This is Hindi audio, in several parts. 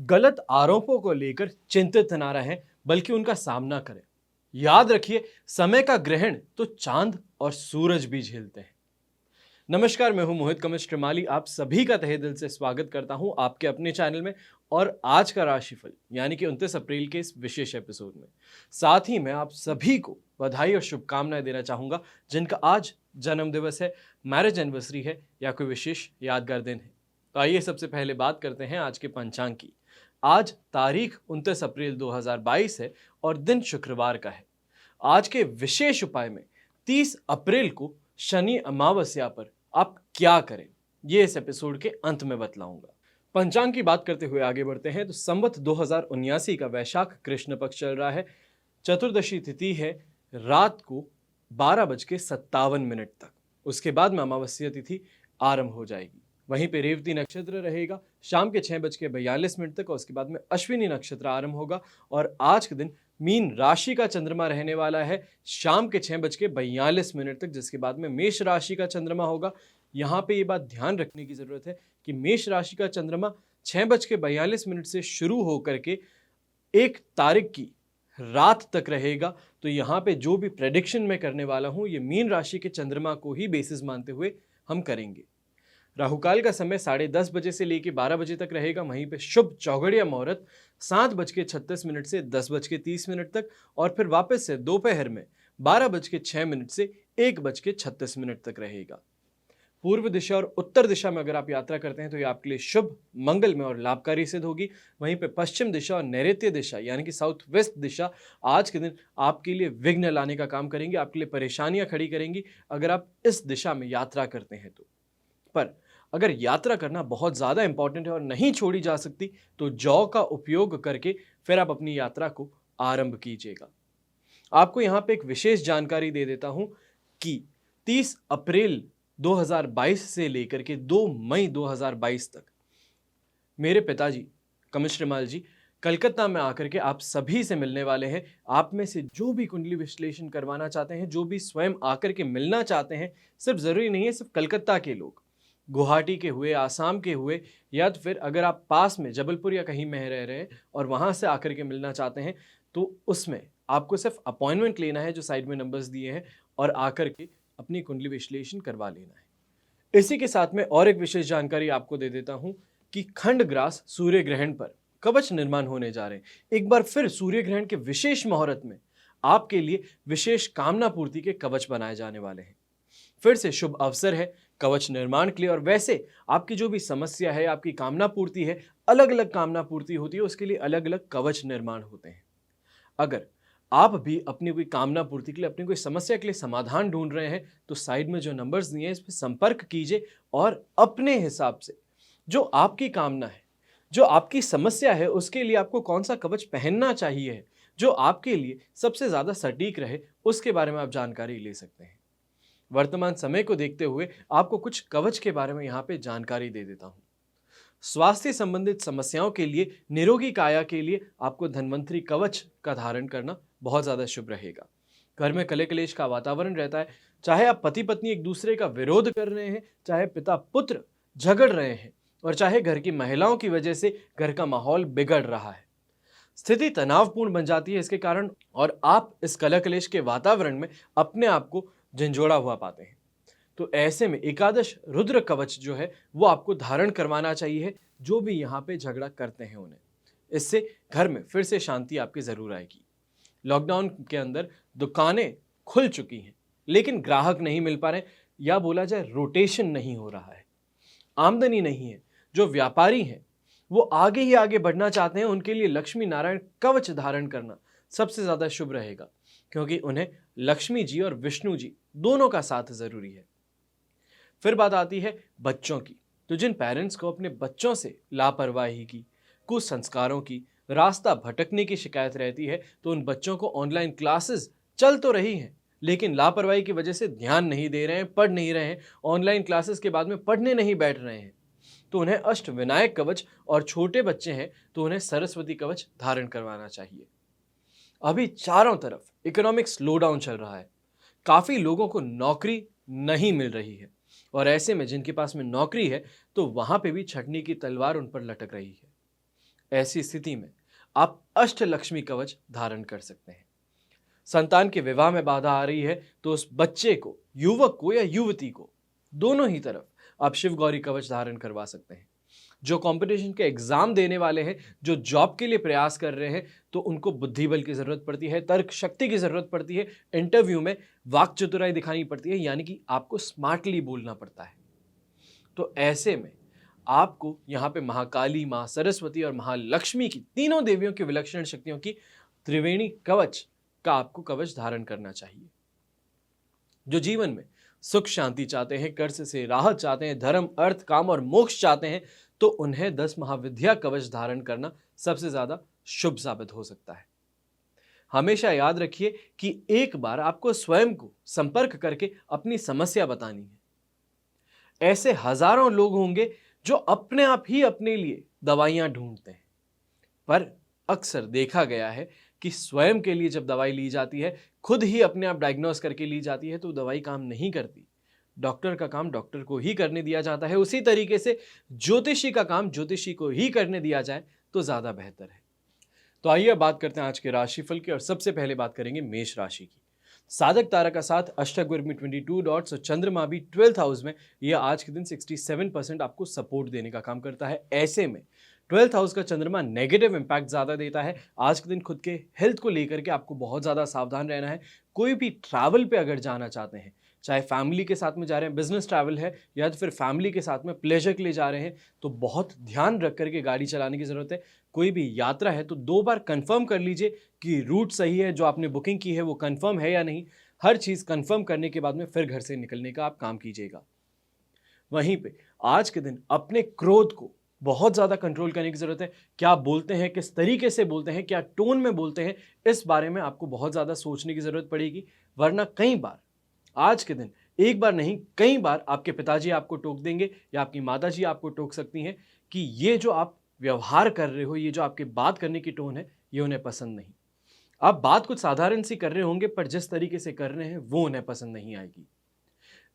गलत आरोपों को लेकर चिंतित ना रहें, बल्कि उनका सामना करें। याद रखिए, समय का ग्रहण तो चांद और सूरज भी झेलते हैं। नमस्कार, मैं हूं मोहित कमिश्र श्रीमाली। आप सभी का तहे दिल से स्वागत करता हूं आपके अपने चैनल में और आज का राशिफल यानी कि 29 अप्रैल के इस विशेष एपिसोड में। साथ ही मैं आप सभी को बधाई और शुभकामनाएं देना चाहूंगा जिनका आज जन्म दिवस है, मैरिज एनिवर्सरी है या कोई विशेष यादगार दिन है। तो आइए सबसे पहले बात करते हैं आज के पंचांग की। आज तारीख 29 अप्रैल 2022 है और दिन शुक्रवार का है। आज के विशेष उपाय में 30 अप्रैल को शनि अमावस्या पर आप क्या करें, ये इस एपिसोड के अंत में बतलाऊंगा। पंचांग की बात करते हुए आगे बढ़ते हैं तो संवत 2079 का वैशाख कृष्ण पक्ष चल रहा है। चतुर्दशी तिथि है रात को 12:57 तक। उसके बाद में अमावस्या तिथि आरंभ हो जाएगी। वहीं पे रेवती नक्षत्र रहेगा शाम के 6:42 तक और उसके बाद में अश्विनी नक्षत्र आरंभ होगा। और आज के दिन मीन राशि का चंद्रमा रहने वाला है शाम के 6:42 तक, जिसके बाद में मेष राशि का चंद्रमा होगा। यहाँ पे ये बात ध्यान रखने की जरूरत है कि मेष राशि का चंद्रमा 6:42 से शुरू होकर के 1 तारीख की रात तक रहेगा। तो यहाँ पे जो भी प्रेडिक्शन मैं करने वाला हूँ ये मीन राशि के चंद्रमा को ही बेसिस मानते हुए हम करेंगे। राहुकाल का समय 10:30 से लेकर 12 तक रहेगा। वहीं पे शुभ चौगड़िया मुहूर्त 7:36 से 10:30 तक और फिर वापस से दोपहर में 12:06 से 1:36 तक रहेगा। पूर्व दिशा और उत्तर दिशा में अगर आप यात्रा करते हैं तो ये आपके लिए शुभ, मंगलमय और लाभकारी सिद्ध होगी। वहीं पे पश्चिम दिशा और नैऋत्य दिशा यानी कि साउथ वेस्ट दिशा आज के दिन आपके लिए विघ्न लाने का काम करेंगे, आपके लिए परेशानियां खड़ी करेंगी अगर आप इस दिशा में यात्रा करते हैं तो। पर अगर यात्रा करना बहुत ज़्यादा इंपॉर्टेंट है और नहीं छोड़ी जा सकती तो जौ का उपयोग करके फिर आप अपनी यात्रा को आरंभ कीजिएगा। आपको यहाँ पे एक विशेष जानकारी दे देता हूँ कि 30 अप्रैल 2022 से लेकर के 2 मई 2022 तक मेरे पिताजी कमिश्र माल जी कलकत्ता में आकर के आप सभी से मिलने वाले हैं। आप में से जो भी कुंडली विश्लेषण करवाना चाहते हैं, जो भी स्वयं आकर के मिलना चाहते हैं, सिर्फ ज़रूरी नहीं है सिर्फ कलकत्ता के लोग, गुवाहाटी के हुए, आसाम के हुए, या तो फिर अगर आप पास में जबलपुर या कहीं में रह रहे हैं और वहाँ से आकर के मिलना चाहते हैं तो उसमें आपको सिर्फ अपॉइंटमेंट लेना है जो साइड में नंबर्स दिए हैं और आकर के अपनी कुंडली विश्लेषण करवा लेना है। इसी के साथ में और एक विशेष जानकारी आपको दे देता हूं कि खंडग्रास सूर्य ग्रहण पर कवच निर्माण होने जा रहे हैं। एक बार फिर सूर्य ग्रहण के विशेष मुहूर्त में आपके लिए विशेष कामना पूर्ति के कवच बनाए जाने वाले हैं। फिर से शुभ अवसर है कवच निर्माण के लिए। और वैसे आपकी जो भी समस्या है, आपकी कामना पूर्ति है, अलग अलग कामना पूर्ति होती है, उसके लिए अलग अलग कवच निर्माण होते हैं। अगर आप भी अपनी कोई कामना पूर्ति के लिए, अपनी कोई समस्या के लिए समाधान ढूंढ रहे हैं तो साइड में जो नंबर्स दिए हैं इस पर संपर्क कीजिए और अपने हिसाब से जो आपकी कामना है, जो आपकी समस्या है, उसके लिए आपको कौन सा कवच पहनना चाहिए, जो आपके लिए सबसे ज्यादा सटीक रहे, उसके बारे में आप जानकारी ले सकते हैं। वर्तमान समय को देखते हुए आपको कुछ कवच के बारे में यहाँ पे जानकारी दे देता हूँ। स्वास्थ्य संबंधित समस्याओं के लिए, निरोगी काया के लिए आपको धन्वंतरी कवच का धारण करना बहुत ज़्यादा शुभ रहेगा। घर में कले कलेश का वातावरण रहता है, चाहे आप पति पत्नी एक दूसरे का विरोध कर रहे हैं, चाहे पिता पुत्र झगड़ रहे हैं और चाहे घर की महिलाओं की वजह से घर का माहौल बिगड़ रहा है, स्थिति तनावपूर्ण बन जाती है इसके कारण और आप इस कलह कलेश के वातावरण में अपने आप को झंझोड़ा हुआ पाते हैं। तो ऐसे में एकादश रुद्र कवच जो है वो आपको धारण करवाना चाहिए, जो भी यहाँ पे झगड़ा करते हैं उन्हें। इससे घर में फिर से शांति आपकी जरूर आएगी। लॉकडाउन के अंदर दुकानें खुल चुकी हैं लेकिन ग्राहक नहीं मिल पा रहे, या बोला जाए रोटेशन नहीं हो रहा है, आमदनी नहीं है। जो व्यापारी हैं वो आगे ही आगे बढ़ना चाहते हैं, उनके लिए लक्ष्मी नारायण कवच धारण करना सबसे ज्यादा शुभ रहेगा, क्योंकि उन्हें लक्ष्मी जी और विष्णु जी दोनों का साथ जरूरी है। फिर बात आती है बच्चों की। तो जिन पेरेंट्स को अपने बच्चों से लापरवाही की, कुसंस्कारों की, रास्ता भटकने की शिकायत रहती है तो उन बच्चों को ऑनलाइन क्लासेस चल तो रही हैं लेकिन लापरवाही की वजह से ध्यान नहीं दे रहे हैं, पढ़ नहीं रहे हैं, ऑनलाइन क्लासेस के बाद में पढ़ने नहीं बैठ रहे हैं, तो उन्हें अष्ट विनायक कवच, और छोटे बच्चे हैं तो उन्हें सरस्वती कवच धारण करवाना चाहिए। अभी चारों तरफ इकोनॉमिक स्लोडाउन चल रहा है, काफी लोगों को नौकरी नहीं मिल रही है और ऐसे में जिनके पास में नौकरी है तो वहां पे भी छटनी की तलवार उन पर लटक रही है। ऐसी स्थिति में आप अष्टलक्ष्मी कवच धारण कर सकते हैं। संतान के विवाह में बाधा आ रही है तो उस बच्चे को, युवक को या युवती को, दोनों ही तरफ आप शिव गौरी कवच धारण करवा सकते हैं। जो कंपटीशन के एग्जाम देने वाले हैं, जो जॉब के लिए प्रयास कर रहे हैं, तो उनको बुद्धि बल की जरूरत पड़ती है, तर्क शक्ति की जरूरत पड़ती है, इंटरव्यू में वाक चतुराई दिखानी पड़ती है, यानी कि आपको स्मार्टली बोलना पड़ता है। तो ऐसे में आपको यहाँ पे महाकाली, माँ सरस्वती और महालक्ष्मी की, तीनों देवियों की विलक्षण शक्तियों की त्रिवेणी कवच का आपको कवच धारण करना चाहिए। जो जीवन में सुख शांति चाहते हैं, कर्ज से राहत चाहते हैं, धर्म अर्थ काम और मोक्ष चाहते हैं, तो उन्हें 10 महाविद्या कवच धारण करना सबसे ज्यादा शुभ साबित हो सकता है। हमेशा याद रखिए कि एक बार आपको स्वयं को संपर्क करके अपनी समस्या बतानी है। ऐसे हजारों लोग होंगे जो अपने आप ही अपने लिए दवाइयां ढूंढते हैं, पर अक्सर देखा गया है कि स्वयं के लिए जब दवाई ली जाती है, खुद ही अपने आप डायग्नोस करके ली जाती है, तो दवाई काम नहीं करती। डॉक्टर का काम डॉक्टर को ही करने दिया जाता है। उसी तरीके से ज्योतिषी का काम ज्योतिषी को ही करने दिया जाए तो ज्यादा बेहतर है। तो आइए बात करते हैं आज के राशिफल की, और सबसे पहले बात करेंगे मेष राशि की। साधक तारा का साथ, अष्टक वर्ग में 22 डॉट्स और चंद्रमा भी 12th हाउस में, यह आज के दिन 67% आपको सपोर्ट देने का काम करता है। ऐसे में 12th हाउस का चंद्रमा नेगेटिव इंपैक्ट ज्यादा देता है। आज के दिन खुद के हेल्थ को लेकर के आपको बहुत ज्यादा सावधान रहना है। कोई भी ट्रैवल पे अगर जाना चाहते हैं, चाहे फैमिली के साथ में जा रहे हैं, बिजनेस ट्रैवल है, या तो फिर फैमिली के साथ में प्लेजर के लिए जा रहे हैं, तो बहुत ध्यान रख करके गाड़ी चलाने की जरूरत है। कोई भी यात्रा है तो 2 बार कंफर्म कर लीजिए कि रूट सही है, जो आपने बुकिंग की है वो कंफर्म है या नहीं। हर चीज कंफर्म करने के बाद में फिर घर से निकलने का आप काम कीजिएगा। वहीं पे आज के दिन अपने क्रोध को बहुत ज्यादा कंट्रोल करने की जरूरत है। क्या बोलते हैं, किस तरीके से बोलते हैं, क्या टोन में बोलते हैं, इस बारे में आपको बहुत ज्यादा सोचने की जरूरत पड़ेगी। वरना कई बार आज के दिन, एक बार नहीं कई बार, आपके पिताजी आपको टोक देंगे या आपकी माताजी आपको टोक सकती हैं कि ये जो आप व्यवहार कर रहे हो, ये जो आपके बात करने की टोन है, ये उन्हें पसंद नहीं। आप बात कुछ साधारण सी कर रहे होंगे, पर जिस तरीके से कर रहे हैं वो उन्हें पसंद नहीं आएगी।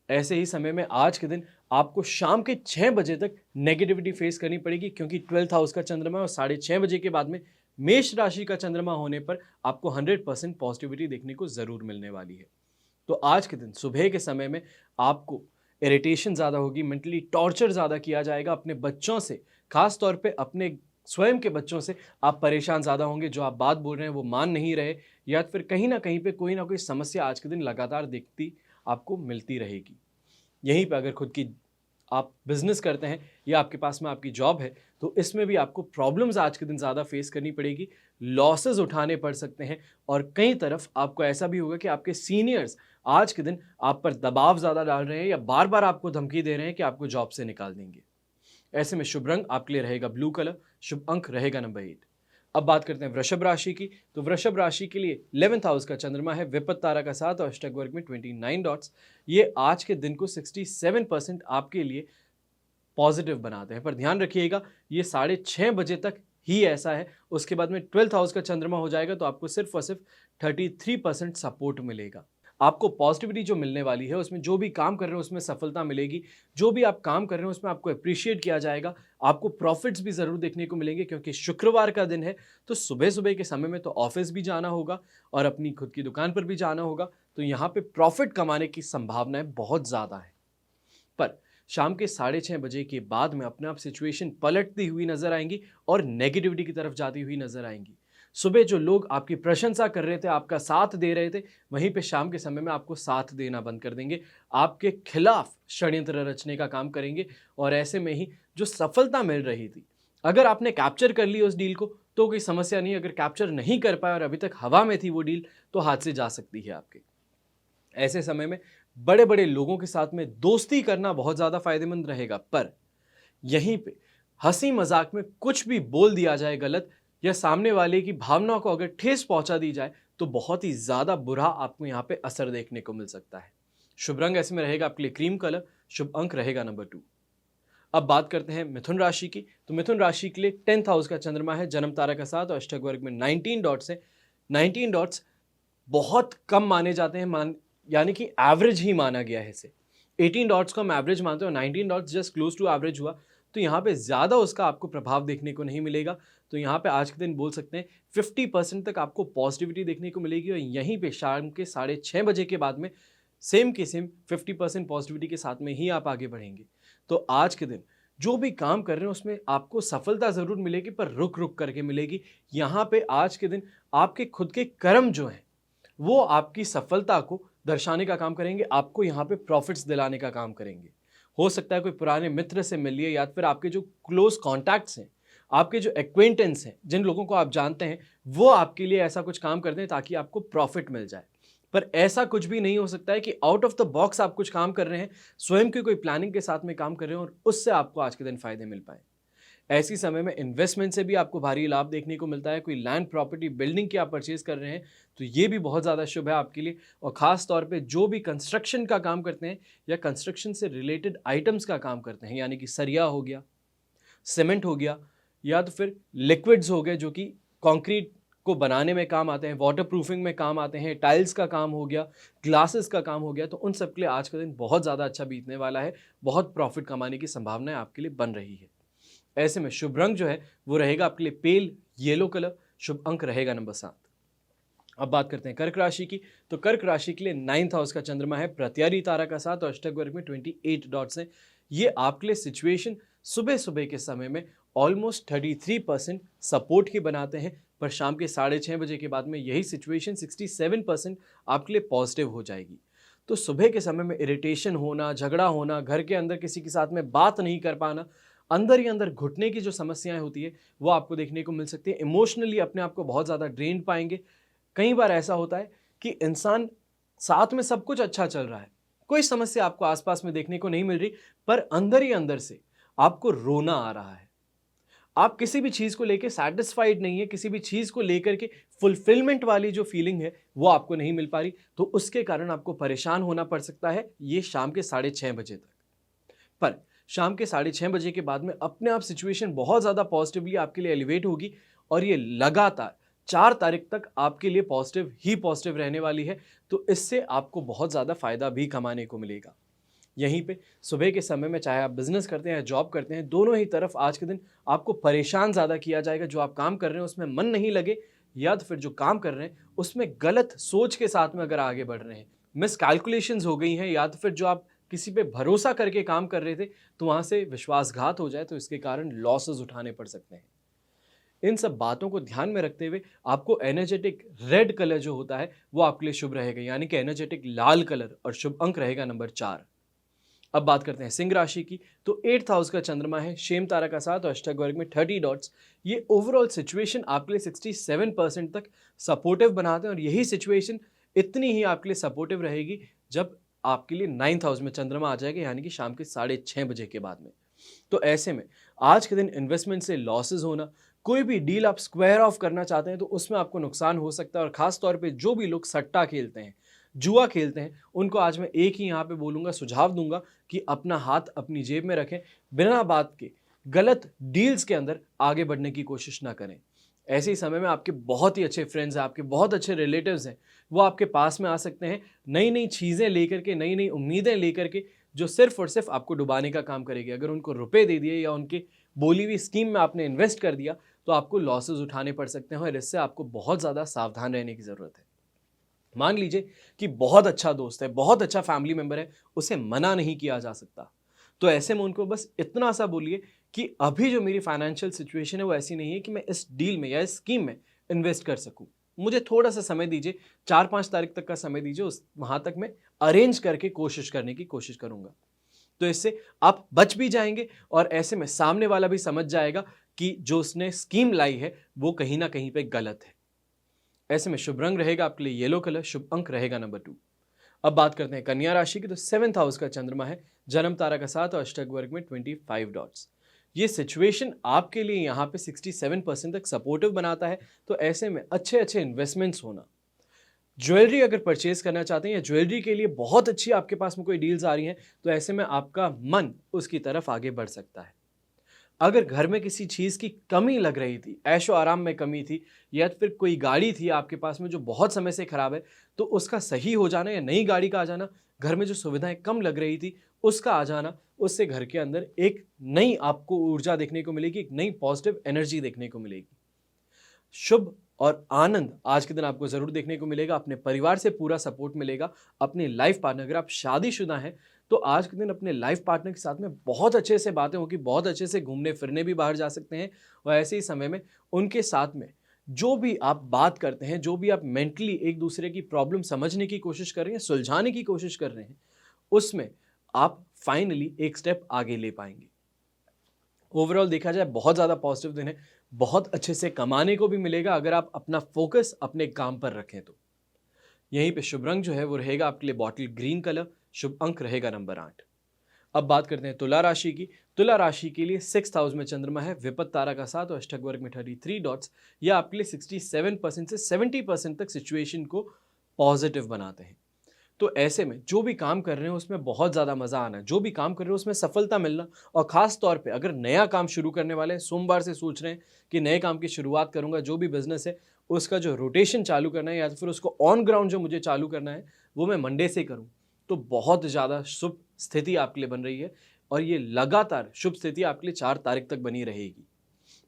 ऐसे ही समय में आज के दिन आपको शाम के 6 बजे तक नेगेटिविटी फेस करनी पड़ेगी, क्योंकि 12th हाउस का चंद्रमा और 6:30 बजे के बाद में मेष राशि का चंद्रमा होने पर आपको 100% पॉजिटिविटी देखने को जरूर मिलने वाली है। तो आज के दिन सुबह के समय में आपको इरिटेशन ज़्यादा होगी, मेंटली टॉर्चर ज़्यादा किया जाएगा। अपने बच्चों से, खास तौर पे अपने स्वयं के बच्चों से आप परेशान ज़्यादा होंगे। जो आप बात बोल रहे हैं वो मान नहीं रहे, या फिर कहीं ना कहीं पे कोई ना कोई समस्या आज के दिन लगातार दिखती आपको मिलती रहेगी। यहीं पे अगर खुद की आप बिजनेस करते हैं या आपके पास में आपकी जॉब है, तो इसमें भी आपको प्रॉब्लम्स आज के दिन ज़्यादा फेस करनी पड़ेगी, लॉसेस उठाने पड़ सकते हैं। और कई तरफ आपको ऐसा भी होगा कि आपके सीनियर्स आज के दिन आप पर दबाव ज़्यादा डाल रहे हैं या बार बार आपको धमकी दे रहे हैं कि आपको जॉब से निकाल देंगे। ऐसे में शुभ रंग आपके लिए रहेगा ब्लू कलर, शुभ अंक रहेगा नंबर 8। अब बात करते हैं वृषभ राशि की। तो वृषभ राशि के लिए 11th हाउस का चंद्रमा है, विपत्त तारा का साथ और अष्टक वर्ग में 29 डॉट्स। ये आज के दिन को 67% आपके लिए पॉजिटिव बनाते हैं, पर ध्यान रखिएगा ये 6:30 बजे तक ही ऐसा है। उसके बाद में 12th हाउस का चंद्रमा हो जाएगा तो आपको सिर्फ और सिर्फ 33% सपोर्ट मिलेगा। आपको पॉजिटिविटी जो मिलने वाली है, उसमें जो भी काम कर रहे हो उसमें सफलता मिलेगी। जो भी आप काम कर रहे हो उसमें आपको अप्रिशिएट किया जाएगा। आपको प्रॉफिट्स भी जरूर देखने को मिलेंगे, क्योंकि शुक्रवार का दिन है, तो सुबह सुबह के समय में तो ऑफिस भी जाना होगा और अपनी खुद की दुकान पर भी जाना होगा, तो यहाँ पे प्रॉफिट कमाने की संभावनाएं बहुत ज्यादा है। पर शाम के 6:30 बजे के बाद में अपने आप सिचुएशन पलटती हुई नजर आएंगी और नेगेटिविटी की तरफ जाती हुई नजर आएंगी। सुबह जो लोग आपकी प्रशंसा कर रहे थे, आपका साथ दे रहे थे, वहीं पे शाम के समय में आपको साथ देना बंद कर देंगे, आपके खिलाफ षड्यंत्र रचने का काम करेंगे। और ऐसे में ही जो सफलता मिल रही थी, अगर आपने कैप्चर कर ली उस डील को तो कोई समस्या नहीं। अगर कैप्चर नहीं कर पाए और अभी तक हवा में थी वो डील, तो हाथ से जा सकती है आपके। ऐसे समय में बड़े बड़े लोगों के साथ में दोस्ती करना बहुत ज्यादा फायदेमंद रहेगा, पर यहीं पे हंसी मजाक में कुछ भी बोल दिया जाए गलत, या सामने वाले की भावना को अगर ठेस पहुंचा दी जाए, तो बहुत ही ज्यादा बुरा आपको यहाँ पे असर देखने को मिल सकता है। शुभ रंग ऐसे में रहेगा आपके लिए क्रीम कलर, शुभ अंक रहेगा नंबर 2। अब बात करते हैं मिथुन राशि की। तो मिथुन राशि के लिए 10th हाउस का चंद्रमा है, जन्म तारा का साथ और अष्टक वर्ग में 19 डॉट्स है। 19 डॉट्स बहुत कम माने जाते हैं, यानी कि एवरेज ही माना गया है इसे। 18 डॉट्स को हम एवरेज मानते हैं और 19 dots just close to average हुआ। तो यहाँ पे ज़्यादा उसका आपको प्रभाव देखने को नहीं मिलेगा। तो यहाँ पे आज के दिन बोल सकते हैं 50% तक आपको पॉजिटिविटी देखने को मिलेगी और यहीं पे शाम के 6:30 बजे के बाद में सेम के सेम 50% पॉजिटिविटी के साथ में ही आप आगे बढ़ेंगे। तो आज के दिन जो भी काम कर रहे हैं उसमें आपको सफलता ज़रूर मिलेगी, पर रुक रुक करके मिलेगी। यहाँ पे आज के दिन आपके खुद के कर्म जो हैं वो आपकी सफलता को दर्शाने का काम करेंगे, आपको यहाँ पे प्रॉफिट्स दिलाने का काम करेंगे। हो सकता है कोई पुराने मित्र से मिलिए या फिर आपके जो क्लोज कॉन्टैक्ट्स हैं, आपके जो एक्वेंटेंस हैं, जिन लोगों को आप जानते हैं, वो आपके लिए ऐसा कुछ काम कर दें ताकि आपको प्रॉफिट मिल जाए। पर ऐसा कुछ भी नहीं हो सकता है कि आउट ऑफ द बॉक्स आप कुछ काम कर रहे हैं, स्वयं की कोई प्लानिंग के साथ में काम कर रहे हैं और उससे आपको आज के दिन फायदे मिल पाए। ऐसी समय में इन्वेस्टमेंट से भी आपको भारी लाभ देखने को मिलता है। कोई लैंड प्रॉपर्टी बिल्डिंग की आप परचेज कर रहे हैं तो ये भी बहुत ज़्यादा शुभ है आपके लिए। और ख़ास तौर पे जो भी कंस्ट्रक्शन का काम करते हैं या कंस्ट्रक्शन से रिलेटेड आइटम्स का काम करते हैं, यानी कि सरिया हो गया, सीमेंट हो गया, या तो फिर लिक्विड्स हो गए जो कि कंक्रीट को बनाने में काम आते हैं, वाटर प्रूफिंग में काम आते हैं, टाइल्स का काम हो गया, ग्लासेस का काम हो गया, तो उन सब के लिए आज का दिन बहुत ज़्यादा अच्छा बीतने वाला है। बहुत प्रॉफिट कमाने की संभावनाएं आपके लिए बन रही है। ऐसे में शुभ रंग जो है वो रहेगा आपके लिए पेल येलो कलर, शुभ अंक रहेगा नंबर 7। अब बात करते हैं कर्क राशि की। तो कर्क राशि के लिए 9th हाउस का चंद्रमा है, प्रत्यारी तारा का साथ और अष्टक वर्ग में 28 डॉट्स हैं। ये आपके लिए सिचुएशन सुबह सुबह के समय में ऑलमोस्ट 33% सपोर्ट ही बनाते हैं, पर शाम के 6:30 बजे के बाद में यही सिचुएशन 67% आपके लिए पॉजिटिव हो जाएगी। तो सुबह के समय में इरिटेशन होना, झगड़ा होना, घर के अंदर किसी के साथ में बात नहीं कर पाना, अंदर ही अंदर घुटने की जो समस्याएं होती है वो आपको देखने को मिल सकती है। इमोशनली अपने आप को बहुत ज़्यादा ड्रेन पाएंगे। कई बार ऐसा होता है कि इंसान साथ में सब कुछ अच्छा चल रहा है, कोई समस्या आपको आसपास में देखने को नहीं मिल रही, पर अंदर ही अंदर से आपको रोना आ रहा है। आप किसी भी चीज़ को लेकर सेटिस्फाइड नहीं है, किसी भी चीज़ को लेकर के फुलफिलमेंट वाली जो फीलिंग है वो आपको नहीं मिल पा रही, तो उसके कारण आपको परेशान होना पड़ सकता है ये शाम के 6:30 बजे तक। पर शाम के 6:30 बजे के बाद में अपने आप सिचुएशन बहुत ज़्यादा पॉजिटिवली आपके लिए एलिवेट होगी और ये लगातार 4 तारीख तक आपके लिए पॉजिटिव ही पॉजिटिव रहने वाली है। तो इससे आपको बहुत ज़्यादा फायदा भी कमाने को मिलेगा। यहीं पे सुबह के समय में चाहे आप बिजनेस करते हैं या जॉब करते हैं, दोनों ही तरफ आज के दिन आपको परेशान ज़्यादा किया जाएगा। जो आप काम कर रहे हैं उसमें मन नहीं लगे, या तो फिर जो काम कर रहे हैं उसमें गलत सोच के साथ में अगर आगे बढ़ रहे हैं, मिसकैलकुलेशंस हो गई हैं, या तो फिर जो आप किसी पे भरोसा करके काम कर रहे थे तो वहाँ से विश्वासघात हो जाए तो इसके कारण लॉसेस उठाने पड़ सकते हैं। इन सब बातों को ध्यान में रखते हुए आपको एनर्जेटिक रेड कलर जो होता है वो आपके लिए शुभ रहेगा, यानी कि एनर्जेटिक लाल कलर, और शुभ अंक रहेगा नंबर 4। अब बात करते हैं सिंह राशि की। तो 8th हाउस का चंद्रमा है, शेम तारा का साथ और अष्टक वर्ग में 30 डॉट्स। ये ओवरऑल सिचुएशन आपके लिए 67% तक सपोर्टिव बनाते हैं और यही सिचुएशन इतनी ही आपके लिए सपोर्टिव रहेगी जब आपके लिए 9th हाउस में चंद्रमा आ जाएगा, यानी कि शाम के 6:30 बजे के बाद में। तो ऐसे में आज के दिन इन्वेस्टमेंट से लॉसेज होना, कोई भी डील आप स्क्वायर ऑफ करना चाहते हैं तो उसमें आपको नुकसान हो सकता है। और खास तौर पे जो भी लोग सट्टा खेलते हैं, जुआ खेलते हैं, उनको आज मैं एक ही यहाँ पे बोलूँगा, सुझाव दूंगा कि अपना हाथ अपनी जेब में रखें, बिना बात के गलत डील्स के अंदर आगे बढ़ने की कोशिश ना करें। ऐसे ही समय में आपके बहुत ही अच्छे फ्रेंड्स हैं, आपके बहुत अच्छे रिलेटिव्स हैं, वो आपके पास में आ सकते हैं नई नई चीज़ें लेकर के, नई नई उम्मीदें लेकर के, जो सिर्फ और सिर्फ आपको डुबाने का काम करेगी। अगर उनको रुपए दे दिए या उनके बोली हुई स्कीम में आपने इन्वेस्ट कर दिया तो आपको लॉसेज उठाने पड़ सकते हैं और इससे आपको बहुत ज़्यादा सावधान रहने की ज़रूरत है। मान लीजिए कि बहुत अच्छा दोस्त है, बहुत अच्छा फैमिली मेंबर है, उसे मना नहीं किया जा सकता, तो ऐसे में उनको बस इतना सा बोलिए कि अभी जो मेरी फाइनेंशियल सिचुएशन है वो ऐसी नहीं है कि मैं इस डील में या इस स्कीम में इन्वेस्ट कर सकूं, मुझे थोड़ा सा समय दीजिए, 4-5 तारीख तक का समय दीजिए, उस वहां तक मैं अरेंज करके कोशिश करने की कोशिश करूंगा। तो इससे आप बच भी जाएंगे और ऐसे में सामने वाला भी समझ जाएगा कि जो उसने स्कीम लाई है वो कहीं ना कहीं पे गलत है। ऐसे में शुभ रंग रहेगा आपके लिए येलो कलर, शुभ अंक रहेगा नंबर 2। अब बात करते हैं कन्या राशि की। तो 7th हाउस का चंद्रमा है, जन्म तारा का साथ और अष्टक वर्ग में 25 डॉट्स। ये सिचुएशन आपके लिए यहाँ पे 67% तक सपोर्टिव बनाता है। तो ऐसे में अच्छे अच्छे इन्वेस्टमेंट्स होना, ज्वेलरी अगर परचेज करना चाहते हैं या ज्वेलरी के लिए बहुत अच्छी आपके पास में कोई डील्स आ रही हैं, तो ऐसे में आपका मन उसकी तरफ आगे बढ़ सकता है। अगर घर में किसी चीज़ की कमी लग रही थी, ऐशो आराम में कमी थी, या फिर कोई गाड़ी थी आपके पास में जो बहुत समय से खराब है, तो उसका सही हो जाना या नई गाड़ी का आ जाना घर में जो सुविधाएं कम लग रही थी उसका आ जाना, उससे घर के अंदर एक नई आपको ऊर्जा देखने को मिलेगी, एक नई पॉजिटिव एनर्जी देखने को मिलेगी। शुभ और आनंद आज के दिन आपको जरूर देखने को मिलेगा। अपने परिवार से पूरा सपोर्ट मिलेगा। अपने लाइफ पार्टनर, अगर आप शादीशुदा हैं तो आज के दिन अपने लाइफ पार्टनर के साथ में बहुत अच्छे से बातें होगी, बहुत अच्छे से घूमने फिरने भी बाहर जा सकते हैं। और ऐसे ही समय में उनके साथ में जो भी आप बात करते हैं, जो भी आप मेंटली एक दूसरे की प्रॉब्लम समझने की कोशिश कर रहे हैं, सुलझाने की कोशिश कर रहे हैं, उसमें आप फाइनली एक स्टेप आगे ले पाएंगे। ओवरऑल देखा जाए बहुत ज़्यादा पॉजिटिव दिन है। बहुत अच्छे से कमाने को भी मिलेगा अगर आप अपना फोकस अपने काम पर रखें तो। यहीं पे शुभ रंग जो है वो रहेगा आपके लिए बॉटल ग्रीन कलर। शुभ अंक रहेगा नंबर 8। अब बात करते हैं तुला राशि की। तुला राशि के लिए 6th हाउस में चंद्रमा है, विपत्त तारा का साथ और अष्टक वर्ग में 33 डॉट्स। यह आपके लिए 67% से 70% तक सिचुएशन को पॉजिटिव बनाते हैं। तो ऐसे में जो भी काम कर रहे हैं उसमें बहुत ज़्यादा मज़ा आना, जो भी काम कर रहे हैं उसमें सफलता मिलना, और ख़ास तौर पे अगर नया काम शुरू करने वाले हैं, सोमवार से सोच रहे हैं कि नए काम की शुरुआत करूंगा, जो भी बिजनेस है उसका जो रोटेशन चालू करना है या फिर उसको ऑन ग्राउंड जो मुझे चालू करना है वो मैं मंडे से करूँ, तो बहुत ज़्यादा शुभ स्थिति आपके लिए बन रही है। और ये लगातार शुभ स्थिति आपके लिए 4 तारीख तक बनी रहेगी।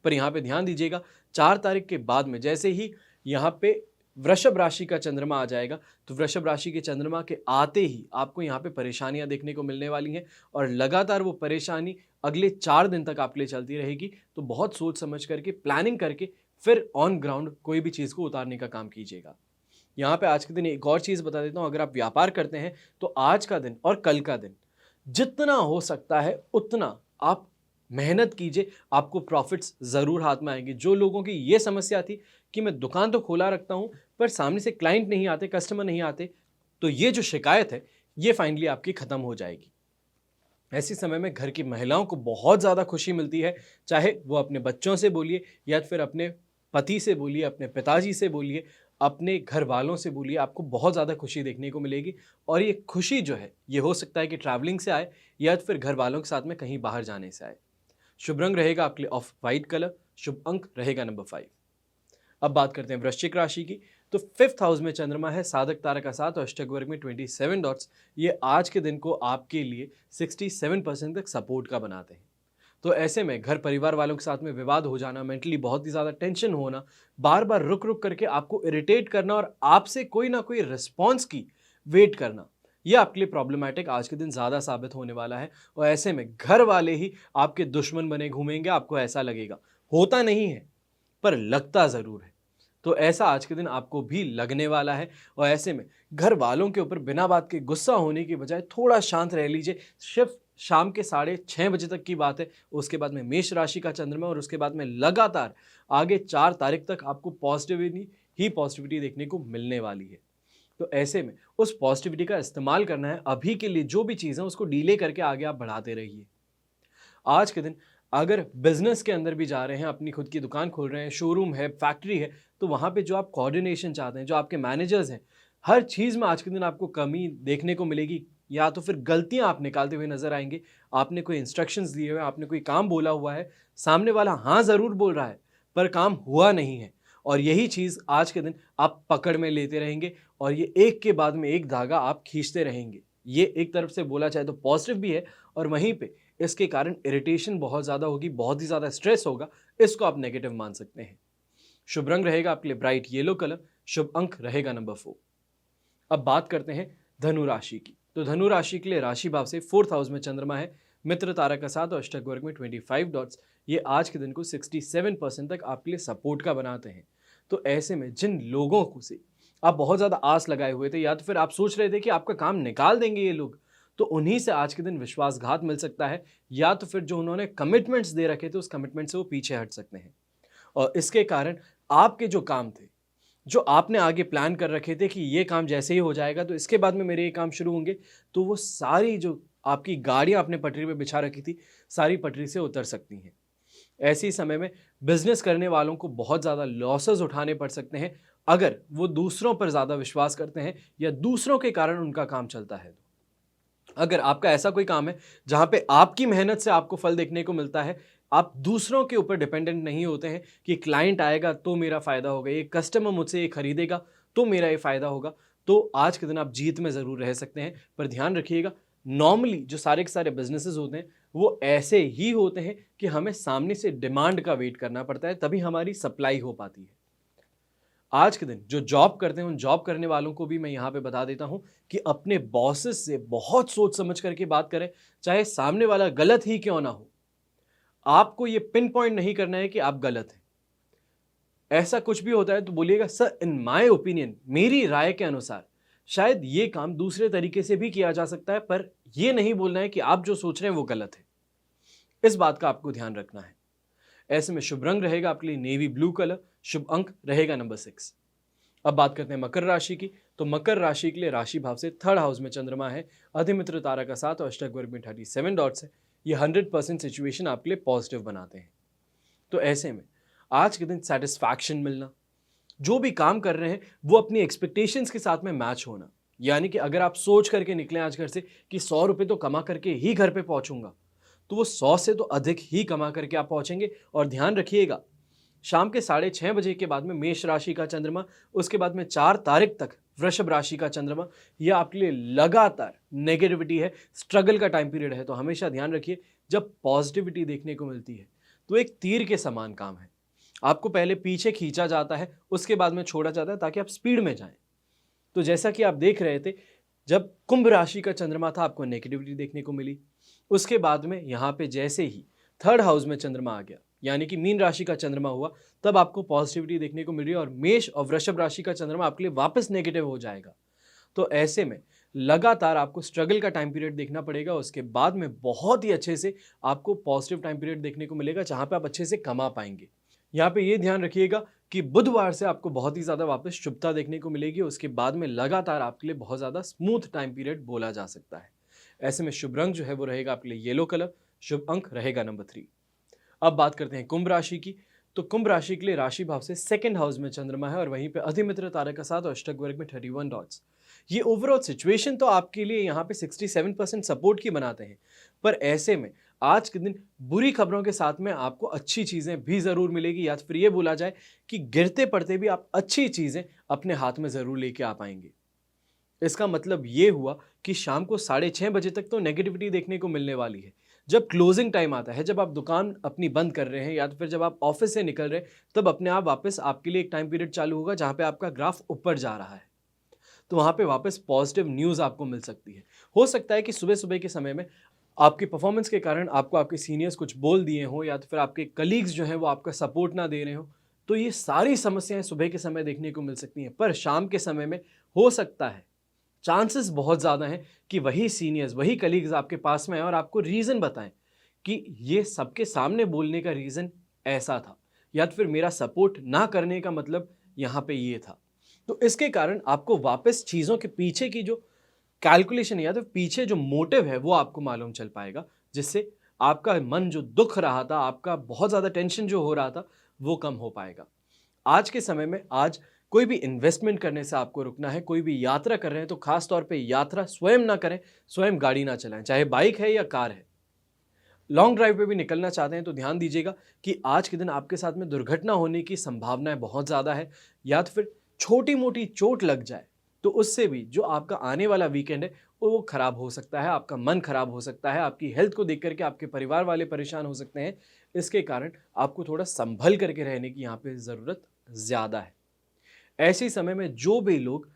पर यहाँ पे ध्यान दीजिएगा, 4 तारीख के बाद में जैसे ही यहाँ पे वृषभ राशि का चंद्रमा आ जाएगा, तो वृषभ राशि के चंद्रमा के आते ही आपको यहाँ पे परेशानियां देखने को मिलने वाली हैं, और लगातार वो परेशानी अगले 4 दिन तक आपके लिए चलती रहेगी। तो बहुत सोच समझ करके, प्लानिंग करके फिर ऑन ग्राउंड कोई भी चीज़ को उतारने का काम कीजिएगा। यहाँ पे आज के दिन एक और चीज़ बता देता हूँ, अगर आप व्यापार करते हैं तो आज का दिन और कल का दिन जितना हो सकता है उतना आप मेहनत कीजिए, आपको प्रॉफिट्स ज़रूर हाथ में आएंगे। जो लोगों की ये समस्या थी कि मैं दुकान तो खोला रखता हूँ पर सामने से क्लाइंट नहीं आते, कस्टमर नहीं आते, तो ये जो शिकायत है ये फाइनली आपकी ख़त्म हो जाएगी। ऐसे समय में घर की महिलाओं को बहुत ज़्यादा खुशी मिलती है, चाहे वो अपने बच्चों से बोलिए या फिर अपने पति से बोलिए, अपने पिताजी से बोलिए, अपने घर वालों से बोलिए, आपको बहुत ज़्यादा खुशी देखने को मिलेगी। और ये खुशी जो है ये हो सकता है कि ट्रैवलिंग से आए या फिर घर वालों के साथ में कहीं बाहर जाने से आए। शुभ रंग रहेगा आपके लिए ऑफ वाइट कलर। शुभ अंक रहेगा नंबर 5। अब बात करते हैं वृश्चिक राशि की। तो 5th हाउस में चंद्रमा है, साधक तारा का साथ और अष्टक वर्ग में 27 डॉट्स। ये आज के दिन को आपके लिए 67% तक सपोर्ट का बनाते हैं। तो ऐसे में घर परिवार वालों के साथ में विवाद हो जाना, मेंटली बहुत ही ज़्यादा टेंशन होना, बार बार रुक रुक करके आपको इरिटेट करना और आपसे कोई ना कोई रिस्पॉन्स की वेट करना, ये आपके लिए प्रॉब्लमैटिक आज के दिन ज़्यादा साबित होने वाला है। और ऐसे में घर वाले ही आपके दुश्मन बने घूमेंगे, आपको ऐसा लगेगा। होता नहीं है पर लगता ज़रूर है। तो ऐसा आज के दिन आपको भी लगने वाला है। और ऐसे में घर वालों के ऊपर बिना बात के गुस्सा होने की बजाय थोड़ा शांत रह लीजिए। सिर्फ शाम के 6:30 बजे तक की बात है। उसके बाद में मेष राशि का चंद्रमा और उसके बाद में लगातार आगे 4 तारीख तक आपको पॉजिटिविटी देखने को मिलने वाली है। तो ऐसे में उस पॉजिटिविटी का इस्तेमाल करना है। अभी के लिए जो भी चीज़ है उसको डीले करके आगे आप बढ़ाते रहिए। आज के दिन अगर बिजनेस के अंदर भी जा रहे हैं, अपनी खुद की दुकान खोल रहे हैं, शोरूम है, फैक्ट्री है, तो वहाँ पे जो आप कोऑर्डिनेशन चाहते हैं, जो आपके मैनेजर्स हैं, हर चीज़ में आज के दिन आपको कमी देखने को मिलेगी, या तो फिर गलतियाँ आप निकालते हुए नजर आएंगे। आपने कोई इंस्ट्रक्शंस दिए हुए हैं, आपने कोई काम बोला हुआ है, सामने वाला हाँ ज़रूर बोल रहा है पर काम हुआ नहीं है, और यही चीज़ आज के दिन आप पकड़ में लेते रहेंगे और ये एक के बाद में एक धागा आप खींचते रहेंगे। ये एक तरफ से बोला जाए तो पॉजिटिव भी है, और वहीं पे इसके कारण इरिटेशन बहुत ज़्यादा होगी, बहुत ही ज़्यादा स्ट्रेस होगा, इसको आप नेगेटिव मान सकते हैं। शुभ रंग रहेगा आपके लिए ब्राइट येलो कलर। शुभ अंक रहेगा नंबर 4। अब बात करते हैं धनु राशि की। तो धनु राशि के लिए राशि भाव से 4th हाउस में चंद्रमा है, मित्र तारा का साथ और अष्टक वर्ग में 25 डॉट्स। ये आज के दिन को 67% तक आपके लिए सपोर्ट का बनाते हैं। तो ऐसे में जिन लोगों को से आप बहुत ज़्यादा आस लगाए हुए थे, या तो फिर आप सोच रहे थे कि आपका काम निकाल देंगे ये लोग, तो उन्हीं से आज के दिन विश्वासघात मिल सकता है, या तो फिर जो उन्होंने कमिटमेंट्स दे रखे थे उस कमिटमेंट से वो पीछे हट सकते हैं। और इसके कारण आपके जो काम थे, जो आपने आगे प्लान कर रखे थे कि ये काम जैसे ही हो जाएगा तो इसके बाद में मेरे ये काम शुरू होंगे, तो वो सारी जो आपकी गाड़ियां आपने पटरी पे बिछा रखी थी, सारी पटरी से उतर सकती हैं। ऐसे समय में बिजनेस करने वालों को बहुत ज़्यादा लॉसेस उठाने पड़ सकते हैं अगर वो दूसरों पर ज़्यादा विश्वास करते हैं या दूसरों के कारण उनका काम चलता है। अगर आपका ऐसा कोई काम है जहां पे आपकी मेहनत से आपको फल देखने को मिलता है, आप दूसरों के ऊपर डिपेंडेंट नहीं होते हैं कि क्लाइंट आएगा तो मेरा फायदा होगा, ये कस्टमर मुझसे ये खरीदेगा तो मेरा ये फायदा होगा, तो आज के दिन आप जीत में ज़रूर रह सकते हैं। पर ध्यान रखिएगा, नॉर्मली जो सारे के सारे बिजनेसेस होते हैं वो ऐसे ही होते हैं कि हमें सामने से डिमांड का वेट करना पड़ता है, तभी हमारी सप्लाई हो पाती है। आज के दिन जो जॉब करते हैं उन जॉब करने वालों को भी मैं यहाँ पे बता देता हूँ कि अपने बॉसेस से बहुत सोच समझ करके बात करें, चाहे सामने वाला गलत ही क्यों ना हो। आपको ये पिन पॉइंट नहीं करना है कि आप गलत हैं। ऐसा कुछ भी होता है तो बोलिएगा, सर इन माय ओपिनियन, मेरी राय के अनुसार शायद ये काम दूसरे तरीके से भी किया जा सकता है, पर ये नहीं बोलना है कि आप जो सोच रहे हैं वो गलत है। इस बात का आपको ध्यान रखना है। ऐसे में शुभ रंग रहेगा आपके लिए नेवी ब्लू कलर, शुभ अंक रहेगा नंबर 6। अब बात करते हैं मकर राशि की। तो मकर राशि के लिए राशि भाव से थर्ड हाउस में चंद्रमा है, अधिमित्र तारा का 7 और अष्टक वर्ग में 37 डॉट्स है। ये 100% सिचुएशन आपके लिए पॉजिटिव बनाते हैं। तो ऐसे में आज के दिन सेटिस्फैक्शन मिलना, जो भी काम कर रहे हैं वो अपनी एक्सपेक्टेशंस के साथ में मैच होना। यानी कि अगर आप सोच करके निकले आज घर से कि 100 रुपये तो कमा करके ही घर पे पहुंचूंगा, तो वो 100 से तो अधिक ही कमा करके आप पहुंचेंगे। और ध्यान रखिएगा, शाम के 6:30 के बाद में मेष राशि का चंद्रमा, उसके बाद में 4 तारीख तक वृषभ राशि का चंद्रमा, यह आपके लिए लगातार नेगेटिविटी है, स्ट्रगल का टाइम पीरियड है। तो हमेशा ध्यान रखिए, जब पॉजिटिविटी देखने को मिलती है तो एक तीर के समान काम है। आपको पहले पीछे खींचा जाता है, उसके बाद में छोड़ा जाता है ताकि आप स्पीड में जाएं। तो जैसा कि आप देख रहे थे, जब कुंभ राशि का चंद्रमा था आपको नेगेटिविटी देखने को मिली। उसके बाद में यहाँ पे जैसे ही थर्ड हाउस में चंद्रमा आ गया, यानी कि मीन राशि का चंद्रमा हुआ, तब आपको पॉजिटिविटी देखने को मिल रही है। और मेष और वृषभ राशि का चंद्रमा आपके लिए वापस नेगेटिव हो जाएगा। तो ऐसे में लगातार आपको स्ट्रगल का टाइम पीरियड देखना पड़ेगा। उसके बाद में बहुत ही अच्छे से आपको पॉजिटिव टाइम पीरियड देखने को मिलेगा, जहां पे आप अच्छे से कमा पाएंगे। यहाँ पे ये ध्यान रखिएगा कि बुधवार से आपको बहुत ही ज़्यादा वापस शुभता देखने को मिलेगी। उसके बाद में लगातार आपके लिए बहुत ज़्यादा स्मूथ टाइम पीरियड बोला जा सकता है। ऐसे में शुभ रंग जो है वो रहेगा आपके लिए येलो कलर, शुभ अंक रहेगा नंबर 3। अब बात करते हैं कुंभ राशि की। तो कुंभ राशि के लिए राशि भाव से सेकंड हाउस में चंद्रमा है और वहीं पे अधिमित्र तारा का 7 और अष्टक वर्ग में 31 डॉट्स। ये ओवरऑल सिचुएशन तो आपके लिए यहाँ पे 67% सपोर्ट की बनाते हैं। पर ऐसे में आज के दिन बुरी खबरों के साथ में आपको अच्छी चीजें भी जरूर मिलेगी, या फिर ये बोला जाए कि गिरते पड़ते भी आप अच्छी चीजें अपने हाथ में जरूर लेके आ पाएंगे। इसका मतलब ये हुआ कि शाम को 6:30 तक तो नेगेटिविटी देखने को मिलने वाली है। जब क्लोजिंग टाइम आता है, जब आप दुकान अपनी बंद कर रहे हैं या तो फिर जब आप ऑफिस से निकल रहे हैं, तब अपने आप वापस आपके लिए एक टाइम पीरियड चालू होगा जहां पे आपका ग्राफ ऊपर जा रहा है। तो वहां पे वापस पॉजिटिव न्यूज आपको मिल सकती है। हो सकता है कि सुबह सुबह के समय में आपकी परफॉर्मेंस के कारण आपको आपके सीनियर्स कुछ बोल दिए हो, या तो फिर आपके कलीग्स जो हैं वो आपका सपोर्ट ना दे रहे हो। तो ये सारी समस्याएं सुबह के समय देखने को मिल सकती हैं। पर शाम के समय में हो सकता है, चांसेस बहुत ज़्यादा हैं कि वही सीनियर्स, वही कलीग्स आपके पास में आए और आपको रीज़न बताएं कि ये सबके सामने बोलने का रीज़न ऐसा था, या तो फिर मेरा सपोर्ट ना करने का मतलब यहाँ पे ये था। तो इसके कारण आपको वापस चीज़ों के पीछे की जो कैलकुलेशन या तो पीछे जो मोटिव है वो आपको मालूम चल पाएगा, जिससे आपका मन जो दुख रहा था, आपका बहुत ज़्यादा टेंशन जो हो रहा था, वो कम हो पाएगा। आज के समय में आज कोई भी इन्वेस्टमेंट करने से आपको रुकना है। कोई भी यात्रा कर रहे हैं तो खास तौर पे यात्रा स्वयं ना करें, स्वयं गाड़ी ना चलाएं, चाहे बाइक है या कार है। लॉन्ग ड्राइव पे भी निकलना चाहते हैं तो ध्यान दीजिएगा कि आज के दिन आपके साथ में दुर्घटना होने की संभावनाएं बहुत ज़्यादा है, या तो फिर छोटी मोटी चोट लग जाए तो उससे भी जो आपका आने वाला वीकेंड है वो खराब हो सकता है, आपका मन खराब हो सकता है, आपकी हेल्थ को देख करके आपके परिवार वाले परेशान हो सकते हैं। इसके कारण आपको थोड़ा संभल करके रहने की यहाँ पे ज़रूरत ज़्यादा है। ऐसे समय में जो भी लोग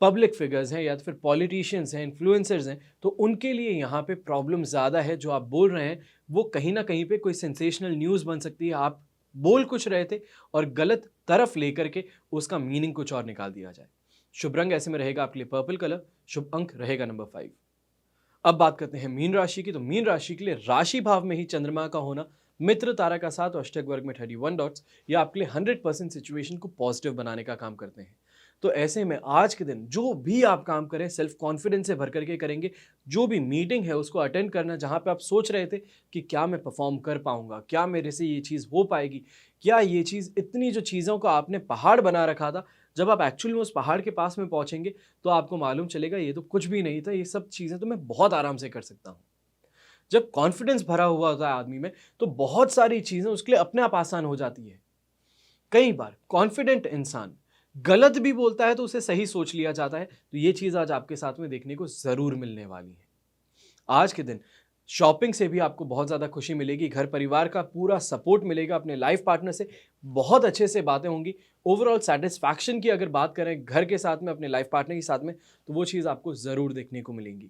पब्लिक फिगर्स हैं या तो फिर पॉलिटिशियंस हैं, इन्फ्लुएंसर्स हैं, तो उनके लिए यहाँ पे प्रॉब्लम ज़्यादा है। जो आप बोल रहे हैं वो कहीं ना कहीं पे कोई सेंसेशनल न्यूज़ बन सकती है। आप बोल कुछ रहे थे और गलत तरफ लेकर के उसका मीनिंग कुछ और निकाल दिया जाए। शुभ रंग ऐसे में रहेगा आपके लिए पर्पल कलर, शुभ अंक रहेगा नंबर 5। अब बात करते हैं मीन राशि की। तो मीन राशि के लिए राशि भाव में ही चंद्रमा का होना, मित्र तारा का 7 और अष्टक वर्ग में 31 डॉट्स, ये आपके लिए 100% सिचुएशन को पॉजिटिव बनाने का काम करते हैं। तो ऐसे में आज के दिन जो भी आप काम करें सेल्फ कॉन्फिडेंस से भर करके करेंगे। जो भी मीटिंग है उसको अटेंड करना जहां पे आप सोच रहे थे कि क्या मैं परफॉर्म कर पाऊंगा, क्या मेरे से ये चीज़ हो पाएगी, क्या ये चीज़, इतनी जो चीज़ों का आपने पहाड़ बना रखा था, जब आप एक्चुअली में उस पहाड़ के पास में पहुंचेंगे तो आपको मालूम चलेगा ये तो कुछ भी नहीं था, ये सब चीज़ें तो मैं बहुत आराम से कर सकता हूँ। जब कॉन्फिडेंस भरा हुआ होता है आदमी में तो बहुत सारी चीज़ें उसके लिए अपने आप आसान हो जाती है। कई बार कॉन्फिडेंट इंसान गलत भी बोलता है तो उसे सही सोच लिया जाता है। तो ये चीज़ आज आपके साथ में देखने को ज़रूर मिलने वाली है। आज के दिन शॉपिंग से भी आपको बहुत ज़्यादा खुशी मिलेगी, घर परिवार का पूरा सपोर्ट मिलेगा, अपने लाइफ पार्टनर से बहुत अच्छे से बातें होंगी। ओवरऑल सैटिस्फैक्शन की अगर बात करें घर के साथ में, अपने लाइफ पार्टनर के साथ में, तो वो चीज़ आपको ज़रूर देखने को मिलेंगी।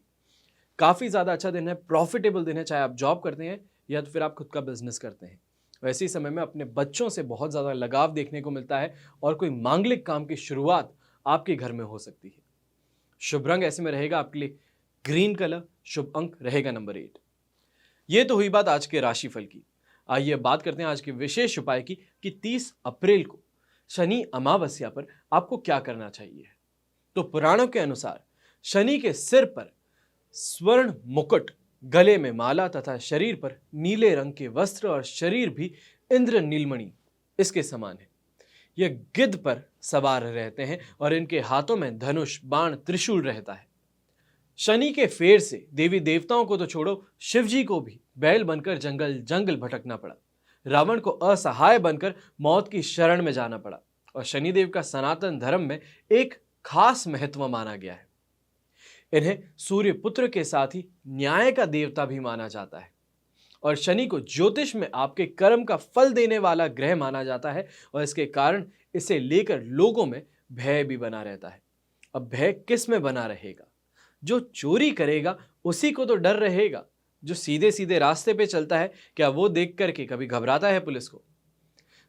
काफ़ी ज़्यादा अच्छा दिन है, प्रॉफिटेबल दिन है, चाहे आप जॉब करते हैं या तो फिर आप खुद का बिजनेस करते हैं। वैसे ही समय में अपने बच्चों से बहुत ज़्यादा लगाव देखने को मिलता है और कोई मांगलिक काम की शुरुआत आपके घर में हो सकती है। शुभ रंग ऐसे में रहेगा आपके लिए ग्रीन कलर, शुभ अंक रहेगा नंबर 8। ये तो हुई बात आज के राशिफल की। आइए बात करते हैं आज के विशेष उपाय की कि 30 अप्रैल को शनि अमावस्या पर आपको क्या करना चाहिए। तो पुराणों के अनुसार शनि के सिर पर स्वर्ण मुकुट, गले में माला तथा शरीर पर नीले रंग के वस्त्र और शरीर भी इंद्र नीलमणि इसके समान है। यह गिद्ध पर सवार रहते हैं और इनके हाथों में धनुष, बाण, त्रिशूल रहता है। शनि के फेर से देवी देवताओं को तो छोड़ो, शिव जी को भी बैल बनकर जंगल जंगल भटकना पड़ा। रावण को असहाय बनकर मौत की शरण में जाना पड़ा और शनिदेव का सनातन धर्म में एक खास महत्व माना गया है। इन्हें सूर्य पुत्र के साथ ही न्याय का देवता भी माना जाता है और शनि को ज्योतिष में आपके कर्म का फल देने वाला ग्रह माना जाता है और इसके कारण इसे लेकर लोगों में भय भी बना रहता है। अब भय किस में बना रहेगा? जो चोरी करेगा उसी को तो डर रहेगा। जो सीधे सीधे रास्ते पे चलता है, क्या वो देख करके कभी घबराता है पुलिस को?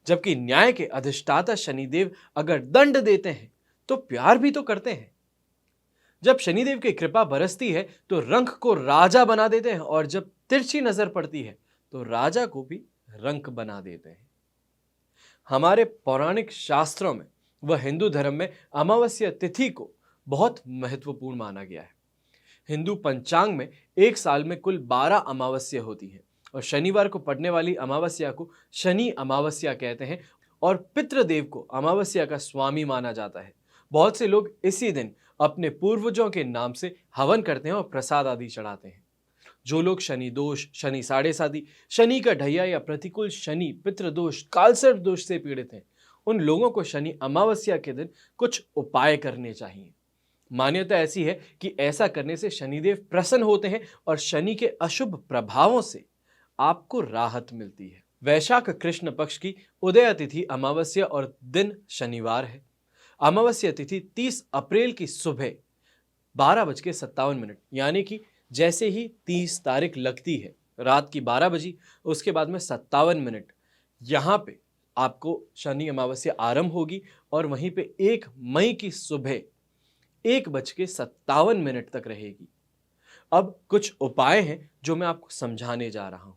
जबकि न्याय के अधिष्ठाता शनिदेव अगर दंड देते हैं तो प्यार भी तो करते हैं। जब शनिदेव की कृपा बरसती है तो रंक को राजा बना देते हैं और जब तिरछी नजर पड़ती है तो राजा को भी रंक बना देते हैं। हमारे पौराणिक शास्त्रों में व हिंदू धर्म में अमावस्या तिथि को बहुत महत्वपूर्ण माना गया है। हिंदू पंचांग में एक साल में कुल 12 अमावस्या होती हैं और शनिवार को पड़ने वाली अमावस्या को शनि अमावस्या कहते हैं और पितृदेव को अमावस्या का स्वामी माना जाता है। बहुत से लोग इसी दिन अपने पूर्वजों के नाम से हवन करते हैं और प्रसाद आदि चढ़ाते हैं। जो लोग शनि दोष, शनि साढ़े साती, शनि का ढैया या प्रतिकूल शनि, पितृदोष, कालसर्प दोष से पीड़ित हैं, उन लोगों को शनि अमावस्या के दिन कुछ उपाय करने चाहिए। मान्यता ऐसी है कि ऐसा करने से शनिदेव प्रसन्न होते हैं और शनि के अशुभ प्रभावों से आपको राहत मिलती है। वैशाख कृष्ण पक्ष की उदय तिथि अमावस्या और दिन शनिवार है। अमावस्या तिथि 30 अप्रैल की सुबह 12:57 यानी कि जैसे ही 30 तारीख लगती है रात की 12 बजी, उसके बाद में 57 यहाँ पे आपको शनि अमावस्या आरंभ होगी और वहीं पे 1 मई की सुबह 1:57 तक रहेगी। अब कुछ उपाय हैं जो मैं आपको समझाने जा रहा हूं।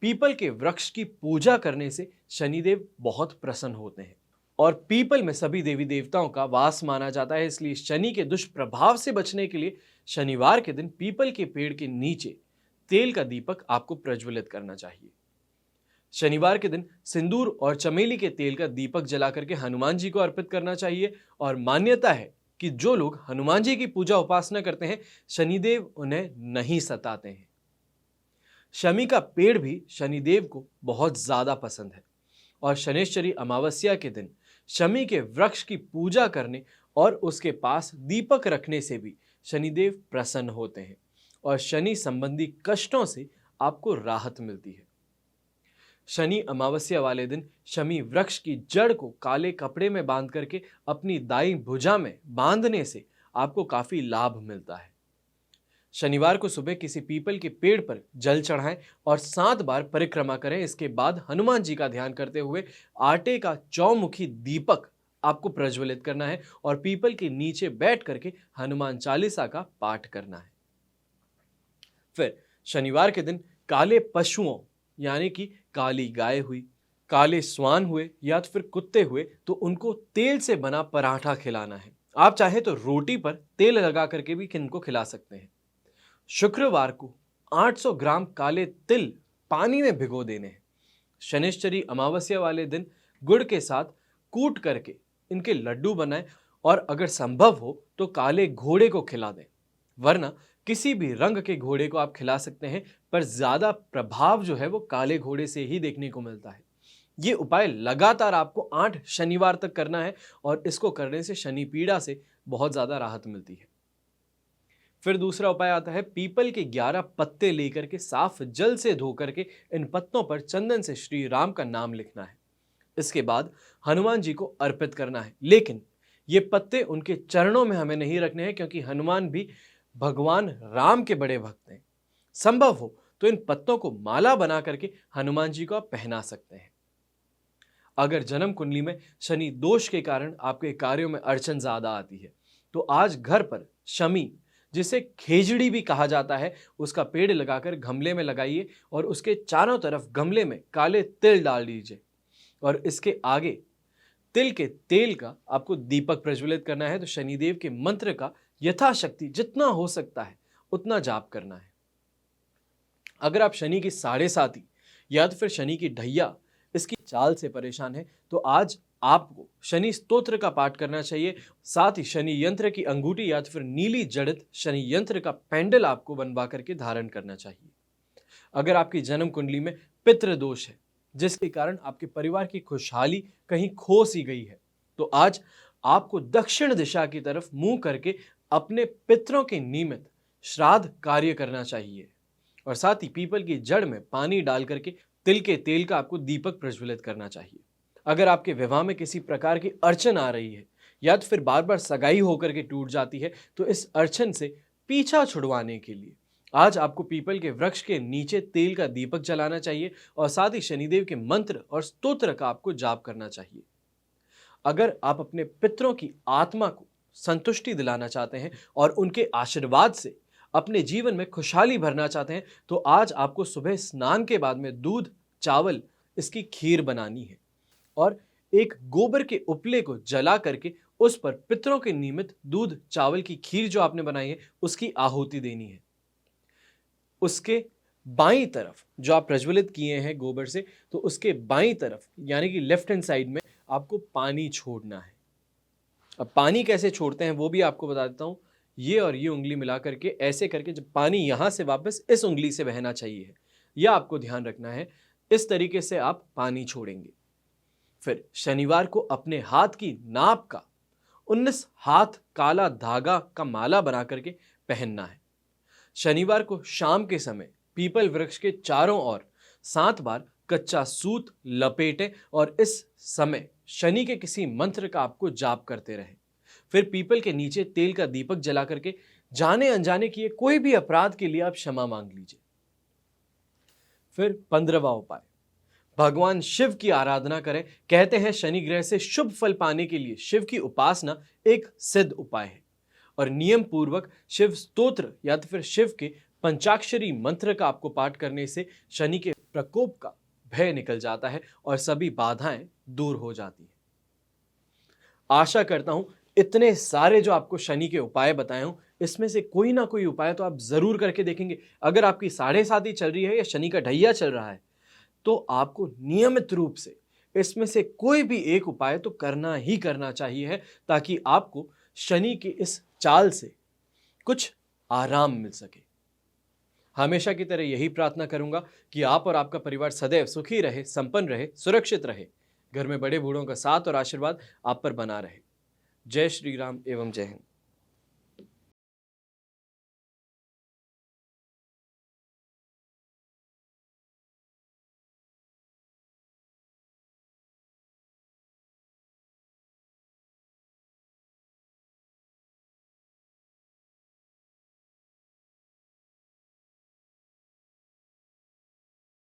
पीपल के वृक्ष की पूजा करने से शनिदेव बहुत प्रसन्न होते हैं और पीपल में सभी देवी देवताओं का वास माना जाता है। इसलिए शनि के दुष्प्रभाव से बचने के लिए शनिवार के दिन पीपल के पेड़ के नीचे तेल का दीपक आपको प्रज्वलित करना चाहिए। शनिवार के दिन सिंदूर और चमेली के तेल का दीपक जला करके हनुमान जी को अर्पित करना चाहिए और मान्यता है कि जो लोग हनुमान जी की पूजा उपासना करते हैं, शनिदेव उन्हें नहीं सताते हैं। शमी का पेड़ भी शनिदेव को बहुत ज्यादा पसंद है और शनिश्चरी अमावस्या के दिन शमी के वृक्ष की पूजा करने और उसके पास दीपक रखने से भी शनिदेव प्रसन्न होते हैं और शनि संबंधी कष्टों से आपको राहत मिलती है। शनि अमावस्या वाले दिन शमी वृक्ष की जड़ को काले कपड़े में बांध करके अपनी दाईं भुजा में बांधने से आपको काफी लाभ मिलता है। शनिवार को सुबह किसी पीपल के पेड़ पर जल चढ़ाएं और 7 बार परिक्रमा करें। इसके बाद हनुमान जी का ध्यान करते हुए आटे का चौमुखी दीपक आपको प्रज्वलित करना है और पीपल के नीचे बैठ करके हनुमान चालीसा का पाठ करना है। फिर शनिवार के दिन काले पशुओं यानी कि काली गाय हुई, काले स्वान हुए या तो फिर कुत्ते हुए, तो उनको तेल से बना पराठा खिलाना है। आप चाहे तो रोटी पर तेल लगा करके भी इनको खिला सकते हैं। शुक्रवार को 800 ग्राम काले तिल पानी में भिगो देने हैं। शनिश्चरी अमावस्या वाले दिन गुड़ के साथ कूट करके इनके लड्डू बनाएं और अगर संभव हो तो काले घोड़े को खिला दें, वरना किसी भी रंग के घोड़े को आप खिला सकते हैं, पर ज्यादा प्रभाव जो है वो काले घोड़े से ही देखने को मिलता है। ये उपाय लगातार आपको 8 शनिवार तक करना है और इसको करने से शनि पीड़ा से बहुत ज्यादा राहत मिलती है। फिर दूसरा उपाय आता है, पीपल के 11 पत्ते लेकर के साफ जल से धो करके इन पत्तों पर चंदन से श्री राम का नाम लिखना है। इसके बाद हनुमान जी को अर्पित करना है, लेकिन ये पत्ते उनके चरणों में हमें नहीं रखने हैं, क्योंकि हनुमान भी भगवान राम के बड़े भक्त हैं। संभव हो तो इन पत्तों को माला बना करके हनुमान जी को आप पहना सकते हैं। अगर जन्म कुंडली में शनि दोष के कारण आपके कार्यों में अड़चन ज्यादा आती है, तो आज घर पर शमी, जिसे खेजड़ी भी कहा जाता है, उसका पेड़ लगाकर गमले में लगाइए और उसके चारों तरफ गमले में काले तिल डाल दीजिए और इसके आगे तिल के तेल का आपको दीपक प्रज्वलित करना है। तो शनिदेव के मंत्र का यथाशक्ति जितना हो सकता है उतना जाप करना है। अगर आप शनि की साढ़े साती या तो फिर शनि की ढैया, इसकी चाल से परेशान है, तो आज आपको शनि स्तोत्र का पाठ करना चाहिए। साथ ही शनि यंत्र की अंगूठी या तो फिर नीली जड़ित शनि यंत्र का पेंडल आपको बनवा करके धारण करना चाहिए। अगर आपकी जन्म कुंडली में पितृ दोष है, जिसके कारण आपके परिवार की खुशहाली कहीं खो सी गई है, तो आज आपको दक्षिण दिशा की तरफ मुंह करके अपने पितरों के निमित्त श्राद्ध कार्य करना चाहिए। और साथ ही पीपल की जड़ में पानी डाल करके तिल के तेल का आपको दीपक प्रज्वलित करना चाहिए। अगर आपके विवाह में किसी प्रकार की अड़चन आ रही है या तो फिर बार बार सगाई होकर के टूट जाती है, तो इस अड़चन से पीछा छुड़वाने के लिए आज आपको पीपल के वृक्ष के नीचे तेल का दीपक जलाना चाहिए और साथ ही शनिदेव के मंत्र और स्तोत्र का आपको जाप करना चाहिए। अगर आप अपने पितरों की आत्मा को संतुष्टि दिलाना चाहते हैं और उनके आशीर्वाद से अपने जीवन में खुशहाली भरना चाहते हैं, तो आज आपको सुबह स्नान के बाद में दूध चावल इसकी खीर बनानी है और एक गोबर के उपले को जला करके उस पर पितरों के निमित्त दूध चावल की खीर जो आपने बनाई है उसकी आहुति देनी है। उसके बाईं तरफ जो आप प्रज्वलित किए हैं गोबर से, तो उसके बाईं तरफ यानी कि लेफ्ट हैंड साइड में आपको पानी छोड़ना है। अब पानी कैसे छोड़ते हैं वो भी आपको बता देता हूं। ये और ये उंगली मिला करके ऐसे करके जब पानी यहां से वापस इस उंगली से बहना चाहिए, यह आपको ध्यान रखना है। इस तरीके से आप पानी छोड़ेंगे। फिर शनिवार को अपने हाथ की नाप का 19 हाथ काला धागा का माला बना करके पहनना है। शनिवार को शाम के समय पीपल वृक्ष के चारों ओर 7 बार कच्चा सूत लपेटें और इस समय शनि के किसी मंत्र का आपको जाप करते रहें। फिर पीपल के नीचे तेल का दीपक जला करके जाने अनजाने किए कोई भी अपराध के लिए आप क्षमा मांग लीजिए। फिर 15वां उपाय, भगवान शिव की आराधना करें। कहते हैं शनि ग्रह से शुभ फल पाने के लिए शिव की उपासना एक सिद्ध उपाय है और नियम पूर्वक शिव स्तोत्र या तो फिर शिव के पंचाक्षरी मंत्र का आपको पाठ करने से शनि के प्रकोप का भय निकल जाता है और सभी बाधाएं दूर हो जाती हैं। आशा करता हूं इतने सारे जो आपको शनि के उपाय बताए हूं, इसमें से कोई ना कोई उपाय तो आप जरूर करके देखेंगे। अगर आपकी साढ़े साती चल रही है या शनि का ढैया चल रहा है, तो आपको नियमित रूप से इसमें से कोई भी एक उपाय तो करना ही करना चाहिए, ताकि आपको शनि की इस चाल से कुछ आराम मिल सके। हमेशा की तरह यही प्रार्थना करूंगा कि आप और आपका परिवार सदैव सुखी रहे, संपन्न रहे, सुरक्षित रहे। घर में बड़े बूढ़ों का साथ और आशीर्वाद आप पर बना रहे। जय श्री राम एवं जय हिंद।